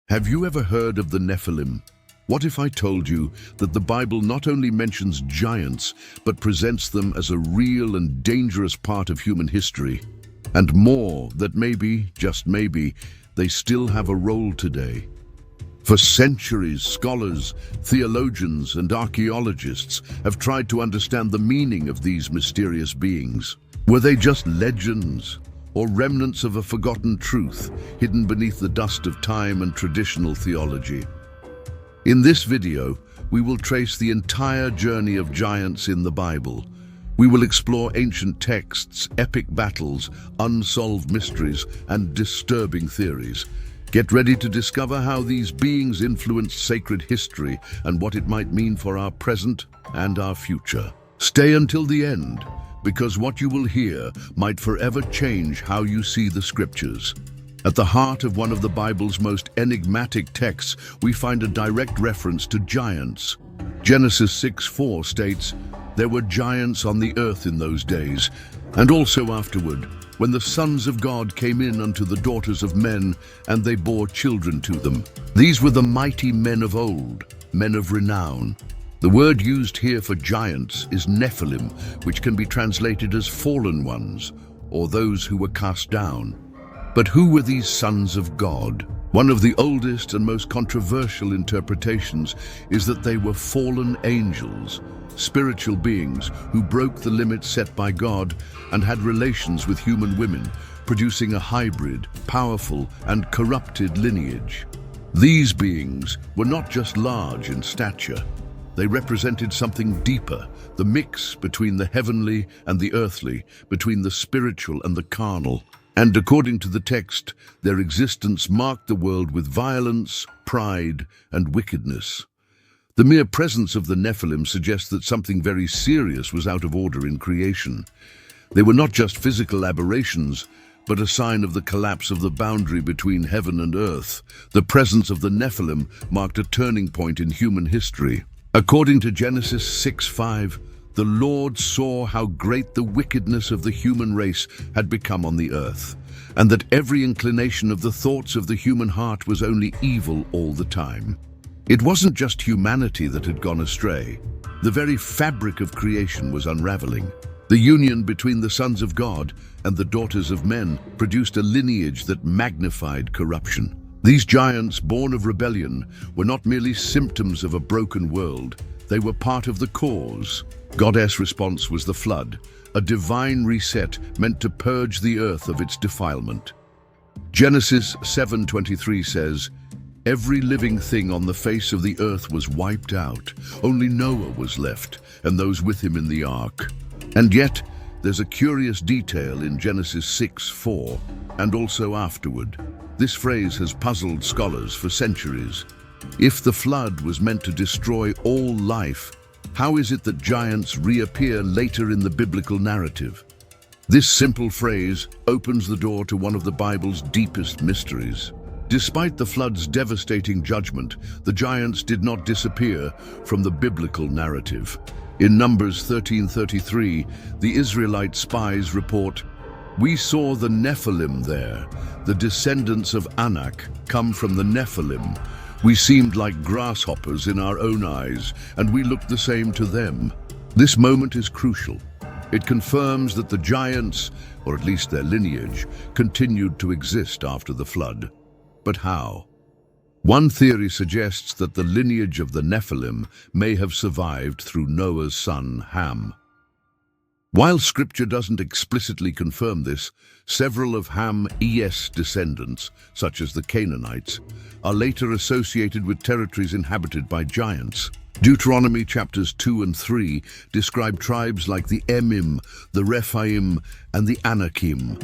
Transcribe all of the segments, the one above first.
Have you ever heard of the Nephilim? What if I told you that the Bible not only mentions giants, but presents them as a real and dangerous part of human history? And more, that maybe, just maybe, they still have a role today. For centuries, scholars, theologians, and archaeologists have tried to understand the meaning of these mysterious beings. Were they just legends, or remnants of a forgotten truth hidden beneath the dust of time and traditional theology? In this video, we will trace the entire journey of giants in the Bible. We will explore ancient texts, epic battles, unsolved mysteries, and disturbing theories. Get ready to discover how these beings influenced sacred history and what it might mean for our present and our future. Stay until the end, because what you will hear might forever change how you see the scriptures. At the heart of one of the Bible's most enigmatic texts, we find a direct reference to giants. Genesis 6:4 states, "There were giants on the earth in those days, and also afterward, when the sons of God came in unto the daughters of men, and they bore children to them. These were the mighty men of old, men of renown." The word used here for giants is Nephilim, which can be translated as fallen ones, or those who were cast down. But who were these sons of God? One of the oldest and most controversial interpretations is that they were fallen angels, spiritual beings who broke the limits set by God and had relations with human women, producing a hybrid, powerful, and corrupted lineage. These beings were not just large in stature. They represented something deeper, the mix between the heavenly and the earthly, between the spiritual and the carnal. And according to the text, their existence marked the world with violence, pride, and wickedness. The mere presence of the Nephilim suggests that something very serious was out of order in creation. They were not just physical aberrations, but a sign of the collapse of the boundary between heaven and earth. The presence of the Nephilim marked a turning point in human history. According to Genesis 6:5, the Lord saw how great the wickedness of the human race had become on the earth, and that every inclination of the thoughts of the human heart was only evil all the time. It wasn't just humanity that had gone astray. The very fabric of creation was unraveling. The union between the sons of God and the daughters of men produced a lineage that magnified corruption. These giants, born of rebellion, were not merely symptoms of a broken world. They were part of the cause. God's response was the flood, a divine reset meant to purge the earth of its defilement. Genesis 7:23 says, "Every living thing on the face of the earth was wiped out. Only Noah was left, and those with him in the ark." And yet, there's a curious detail in Genesis 6:4, and also afterward. This phrase has puzzled scholars for centuries. If the flood was meant to destroy all life, how is it that giants reappear later in the biblical narrative? This simple phrase opens the door to one of the Bible's deepest mysteries. Despite the flood's devastating judgment, the giants did not disappear from the biblical narrative. In Numbers 13:33, the Israelite spies report, "We saw the Nephilim there, the descendants of Anak come from the Nephilim. We seemed like grasshoppers in our own eyes, and we looked the same to them." This moment is crucial. It confirms that the giants, or at least their lineage, continued to exist after the flood. But how? One theory suggests that the lineage of the Nephilim may have survived through Noah's son, Ham. While scripture doesn't explicitly confirm this, several of Ham's descendants, such as the Canaanites, are later associated with territories inhabited by giants. Deuteronomy chapters 2 and 3 describe tribes like the Emim, the Rephaim, and the Anakim,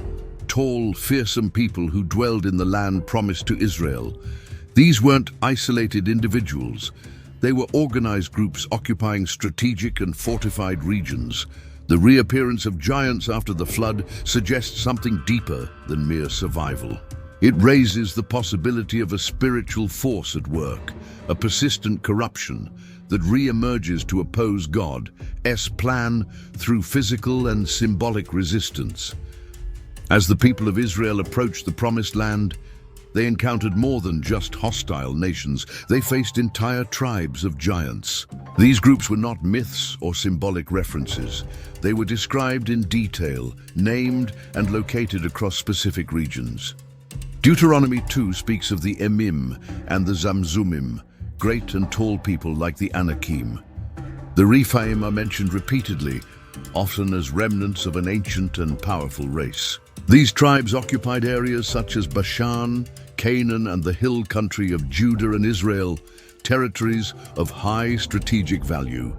tall, fearsome people who dwelled in the land promised to Israel. These weren't isolated individuals. They were organized groups occupying strategic and fortified regions. The reappearance of giants after the flood suggests something deeper than mere survival. It raises the possibility of a spiritual force at work, a persistent corruption that re-emerges to oppose God's plan through physical and symbolic resistance. As the people of Israel approached the Promised Land, They encountered more than just hostile nations. They faced entire tribes of giants. These groups were not myths or symbolic references. They were described in detail, named and located across specific regions. Deuteronomy 2 speaks of the Emim and the Zamzumim, great and tall people like the Anakim. The Rephaim are mentioned repeatedly, often as remnants of an ancient and powerful race. These tribes occupied areas such as Bashan, Canaan, and the hill country of Judah and Israel, territories of high strategic value.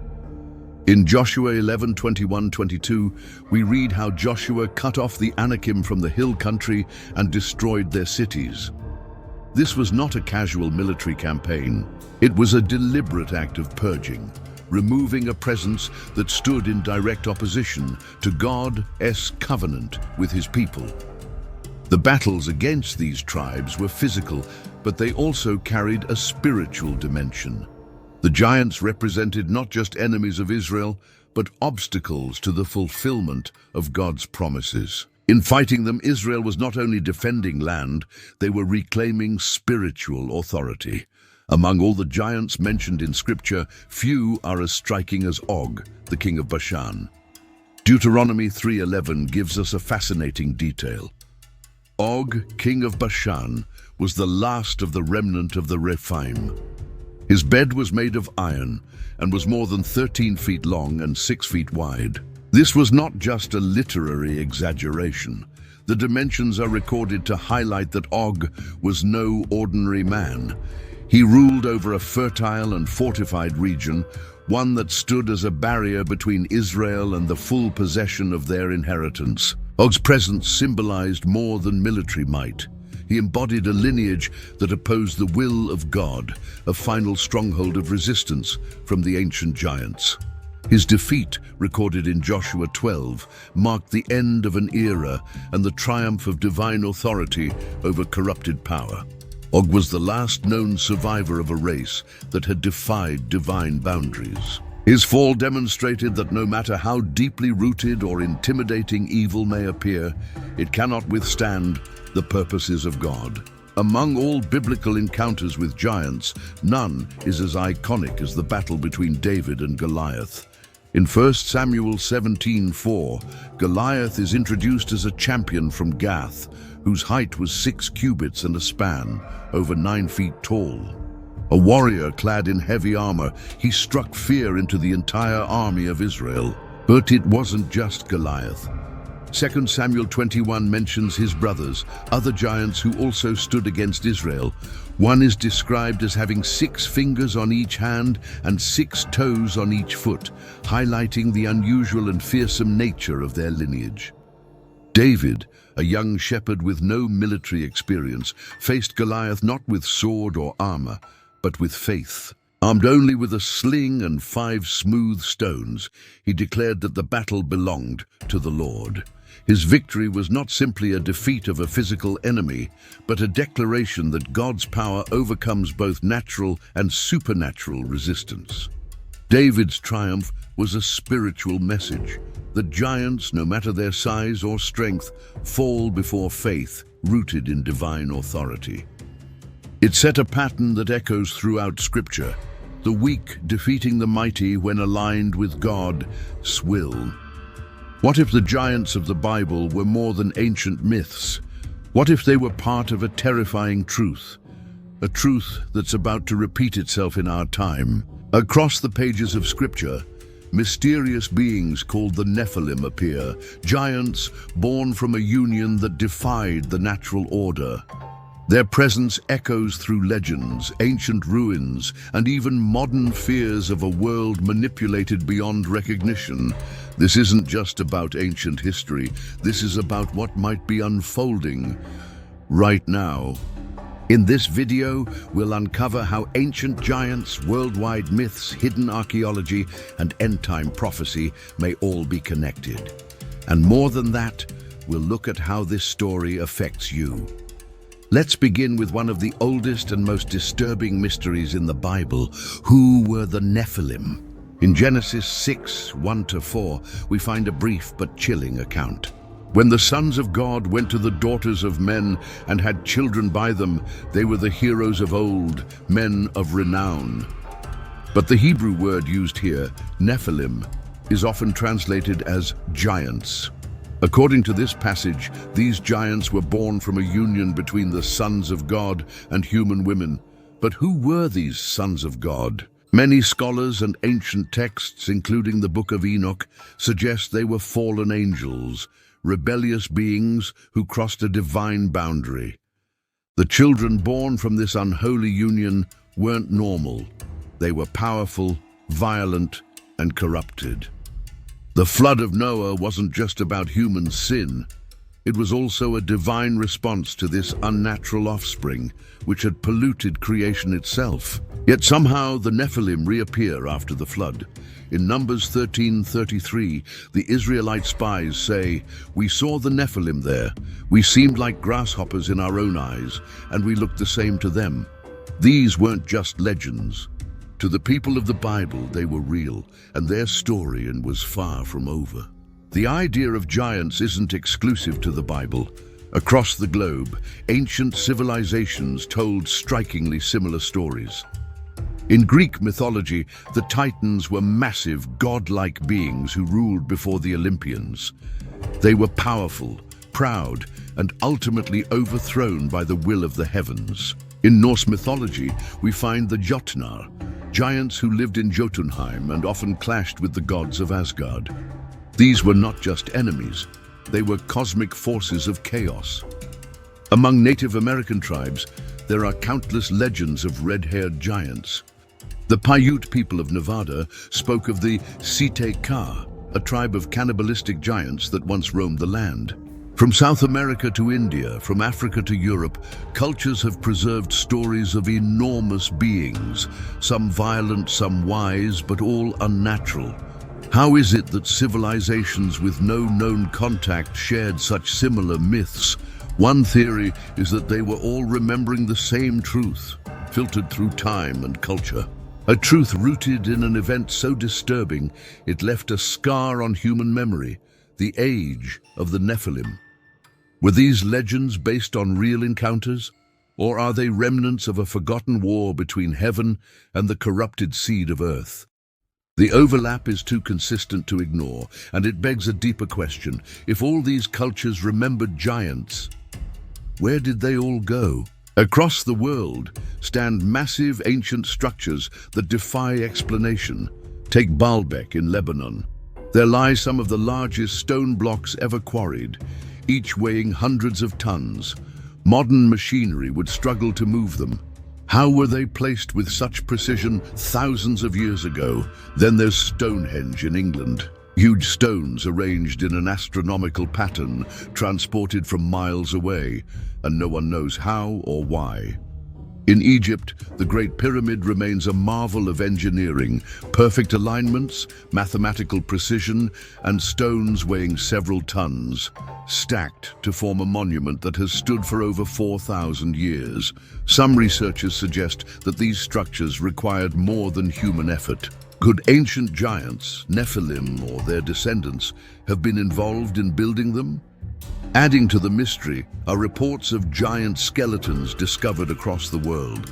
In Joshua 11:21-22, we read how Joshua cut off the Anakim from the hill country and destroyed their cities. This was not a casual military campaign. It was a deliberate act of purging, removing a presence that stood in direct opposition to God's covenant with his people. The battles against these tribes were physical, but they also carried a spiritual dimension. The giants represented not just enemies of Israel, but obstacles to the fulfillment of God's promises. In fighting them, Israel was not only defending land, they were reclaiming spiritual authority. Among all the giants mentioned in Scripture, few are as striking as Og, the king of Bashan. Deuteronomy 3:11 gives us a fascinating detail. Og, king of Bashan, was the last of the remnant of the Rephaim. His bed was made of iron and was more than 13 feet long and 6 feet wide. This was not just a literary exaggeration. The dimensions are recorded to highlight that Og was no ordinary man. He ruled over a fertile and fortified region, one that stood as a barrier between Israel and the full possession of their inheritance. Og's presence symbolized more than military might. He embodied a lineage that opposed the will of God, a final stronghold of resistance from the ancient giants. His defeat, recorded in Joshua 12, marked the end of an era and the triumph of divine authority over corrupted power. Og was the last known survivor of a race that had defied divine boundaries. His fall demonstrated that no matter how deeply rooted or intimidating evil may appear, it cannot withstand the purposes of God. Among all biblical encounters with giants, none is as iconic as the battle between David and Goliath. In 1 Samuel 17:4, Goliath is introduced as a champion from Gath, whose height was 6 cubits and a span, over 9 feet tall. A warrior clad in heavy armor, he struck fear into the entire army of Israel. But it wasn't just Goliath. 2 Samuel 21 mentions his brothers, other giants who also stood against Israel. One is described as having 6 fingers on each hand and 6 toes on each foot, highlighting the unusual and fearsome nature of their lineage. David, a young shepherd with no military experience, faced Goliath not with sword or armor, but with faith. Armed only with a sling and 5 smooth stones, he declared that the battle belonged to the Lord. His victory was not simply a defeat of a physical enemy, but a declaration that God's power overcomes both natural and supernatural resistance. David's triumph was a spiritual message. The giants, no matter their size or strength, fall before faith, rooted in divine authority. It set a pattern that echoes throughout Scripture. The weak defeating the mighty when aligned with God's will. What if the giants of the Bible were more than ancient myths? What if they were part of a terrifying truth? A truth that's about to repeat itself in our time. Across the pages of Scripture, mysterious beings called the Nephilim appear, giants born from a union that defied the natural order. Their presence echoes through legends, ancient ruins, and even modern fears of a world manipulated beyond recognition. This isn't just about ancient history. This is about what might be unfolding right now. In this video, we'll uncover how ancient giants, worldwide myths, hidden archaeology, and end-time prophecy may all be connected. And more than that, we'll look at how this story affects you. Let's begin with one of the oldest and most disturbing mysteries in the Bible. Who were the Nephilim? In Genesis 6:1-4, we find a brief but chilling account. When the sons of God went to the daughters of men and had children by them, they were the heroes of old, men of renown. But the Hebrew word used here, Nephilim, is often translated as giants. According to this passage, these giants were born from a union between the sons of God and human women. But who were these sons of God? Many scholars and ancient texts, including the Book of Enoch, suggest they were fallen angels, rebellious beings who crossed a divine boundary. The children born from this unholy union weren't normal. They were powerful, violent, and corrupted. The flood of Noah wasn't just about human sin. It was also a divine response to this unnatural offspring, which had polluted creation itself. Yet somehow the Nephilim reappear after the flood. In Numbers 13:33, the Israelite spies say, "We saw the Nephilim there. We seemed like grasshoppers in our own eyes, and we looked the same to them." These weren't just legends. To the people of the Bible, they were real, and their story was far from over. The idea of giants isn't exclusive to the Bible. Across the globe, ancient civilizations told strikingly similar stories. In Greek mythology, the Titans were massive, godlike beings who ruled before the Olympians. They were powerful, proud, and ultimately overthrown by the will of the heavens. In Norse mythology, we find the Jotnar, giants who lived in Jotunheim and often clashed with the gods of Asgard. These were not just enemies, they were cosmic forces of chaos. Among Native American tribes, there are countless legends of red-haired giants. The Paiute people of Nevada spoke of the Site-Ka, a tribe of cannibalistic giants that once roamed the land. From South America to India, from Africa to Europe, cultures have preserved stories of enormous beings, some violent, some wise, but all unnatural. How is it that civilizations with no known contact shared such similar myths? One theory is that they were all remembering the same truth, filtered through time and culture. A truth rooted in an event so disturbing, it left a scar on human memory, the age of the Nephilim. Were these legends based on real encounters, or are they remnants of a forgotten war between heaven and the corrupted seed of earth? The overlap is too consistent to ignore, and it begs a deeper question. If all these cultures remembered giants, where did they all go? Across the world stand massive ancient structures that defy explanation. Take Baalbek in Lebanon. There lie some of the largest stone blocks ever quarried, each weighing hundreds of tons. Modern machinery would struggle to move them. How were they placed with such precision thousands of years ago? Then there's Stonehenge in England. Huge stones arranged in an astronomical pattern, transported from miles away, and no one knows how or why. In Egypt, the Great Pyramid remains a marvel of engineering, perfect alignments, mathematical precision, and stones weighing several tons, stacked to form a monument that has stood for over 4,000 years. Some researchers suggest that these structures required more than human effort. Could ancient giants, Nephilim or their descendants, have been involved in building them? Adding to the mystery are reports of giant skeletons discovered across the world.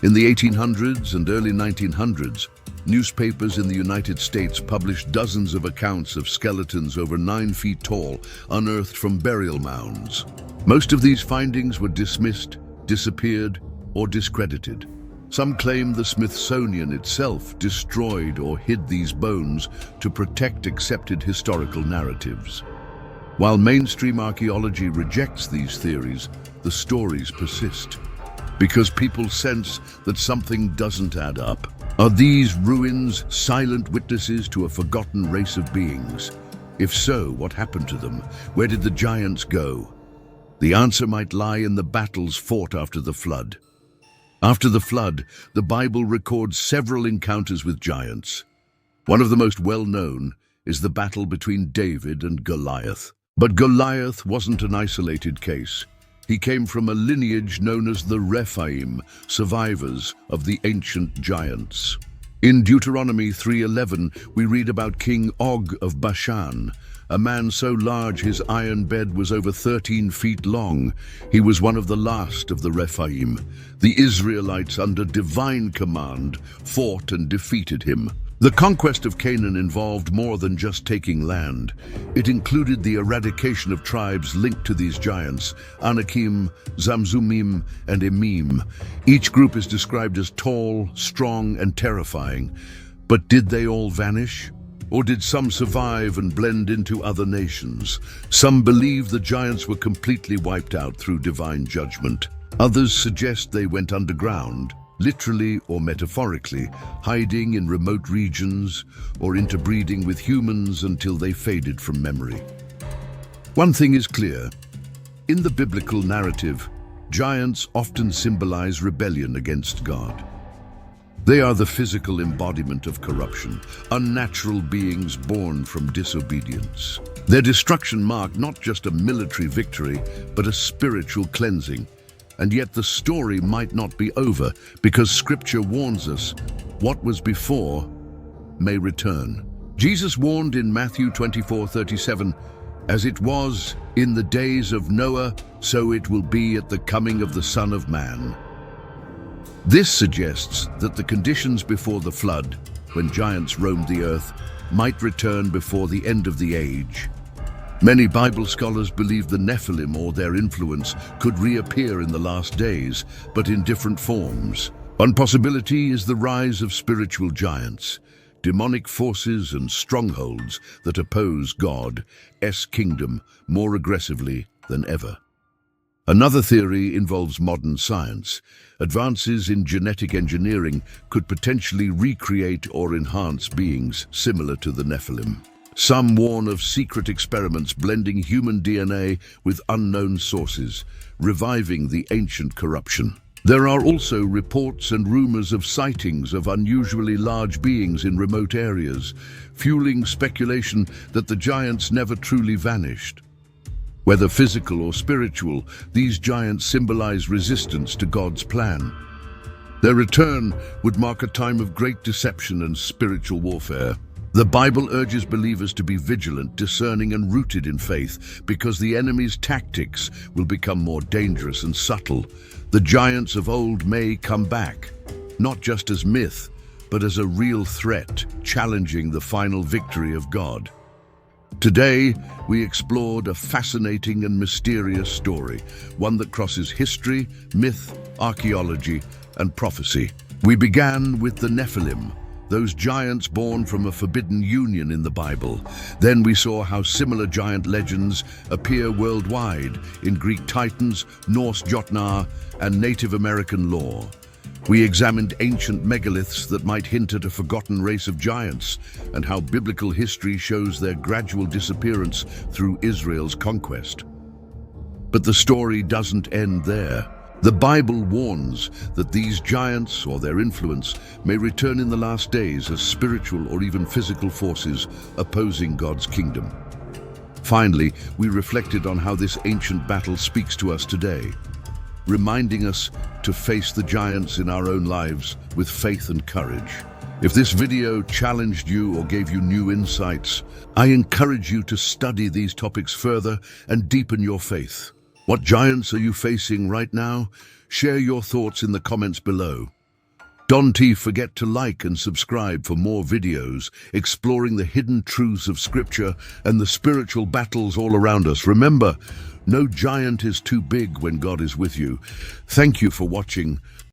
In the 1800s and early 1900s, newspapers in the United States published dozens of accounts of skeletons over 9 feet tall, unearthed from burial mounds. Most of these findings were dismissed, disappeared, or discredited. Some claim the Smithsonian itself destroyed or hid these bones to protect accepted historical narratives. While mainstream archaeology rejects these theories, the stories persist, because people sense that something doesn't add up. Are these ruins silent witnesses to a forgotten race of beings? If so, what happened to them? Where did the giants go? The answer might lie in the battles fought after the flood. After the flood, the Bible records several encounters with giants. One of the most well-known is the battle between David and Goliath. But Goliath wasn't an isolated case. He came from a lineage known as the Rephaim, survivors of the ancient giants. In Deuteronomy 3:11, we read about King Og of Bashan, a man so large his iron bed was over 13 feet long. He was one of the last of the Rephaim. The Israelites, under divine command, fought and defeated him. The conquest of Canaan involved more than just taking land. It included the eradication of tribes linked to these giants, Anakim, Zamzumim, and Emim. Each group is described as tall, strong, and terrifying. But did they all vanish? Or did some survive and blend into other nations? Some believe the giants were completely wiped out through divine judgment. Others suggest they went underground, literally or metaphorically, hiding in remote regions or interbreeding with humans until they faded from memory. One thing is clear. In the biblical narrative, giants often symbolize rebellion against God. They are the physical embodiment of corruption, unnatural beings born from disobedience. Their destruction marked not just a military victory, but a spiritual cleansing. And yet the story might not be over, because Scripture warns us what was before may return. Jesus warned in Matthew 24:37, "As it was in the days of Noah, so it will be at the coming of the Son of Man." This suggests that the conditions before the flood, when giants roamed the earth, might return before the end of the age. Many Bible scholars believe the Nephilim or their influence could reappear in the last days, but in different forms. One possibility is the rise of spiritual giants, demonic forces and strongholds that oppose God's kingdom more aggressively than ever. Another theory involves modern science. Advances in genetic engineering could potentially recreate or enhance beings similar to the Nephilim. Some warn of secret experiments blending human DNA with unknown sources, reviving the ancient corruption. There are also reports and rumors of sightings of unusually large beings in remote areas, fueling speculation that the giants never truly vanished. Whether physical or spiritual, these giants symbolize resistance to God's plan. Their return would mark a time of great deception and spiritual warfare. The Bible urges believers to be vigilant, discerning, and rooted in faith, because the enemy's tactics will become more dangerous and subtle. The giants of old may come back, not just as myth, but as a real threat, challenging the final victory of God. Today, we explored a fascinating and mysterious story, one that crosses history, myth, archaeology, and prophecy. We began with the Nephilim, those giants born from a forbidden union in the Bible. Then we saw how similar giant legends appear worldwide in Greek Titans, Norse Jotnar, and Native American lore. We examined ancient megaliths that might hint at a forgotten race of giants, and how biblical history shows their gradual disappearance through Israel's conquest. But the story doesn't end there. The Bible warns that these giants, or their influence, may return in the last days as spiritual or even physical forces opposing God's kingdom. Finally, we reflected on how this ancient battle speaks to us today, reminding us to face the giants in our own lives with faith and courage. If this video challenged you or gave you new insights, I encourage you to study these topics further and deepen your faith. What giants are you facing right now? Share your thoughts in the comments below. Don't forget to like and subscribe for more videos exploring the hidden truths of Scripture and the spiritual battles all around us. Remember, no giant is too big when God is with you. Thank you for watching.